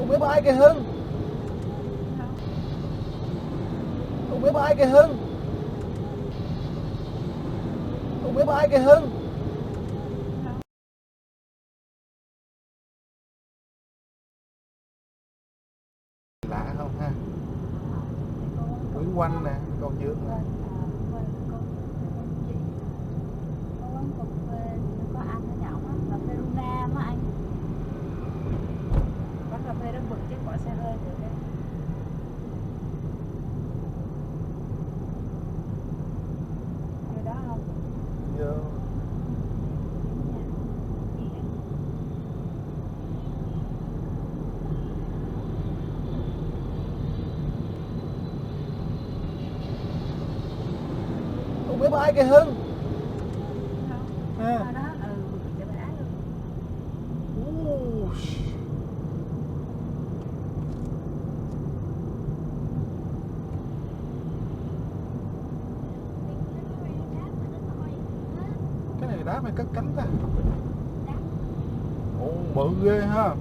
Con bé bay kìa Hưng. Con bé bay kìa Hưng. Con bé bay kìa Hưng. Lạ không ha? Nguyễn Oanh nè, con Dương nè. Có ăn ở nhậu á, cà phê Luna á anh. Quán cà phê đó bực chứ bỏ xe hơi được đấy. Người đó không? Vô. Con bé bay kìa Hưng. Ở đó, chợ Bãi Đá luôn. Cái này đá mày cất cánh ta. Ồ, bự ghê ha.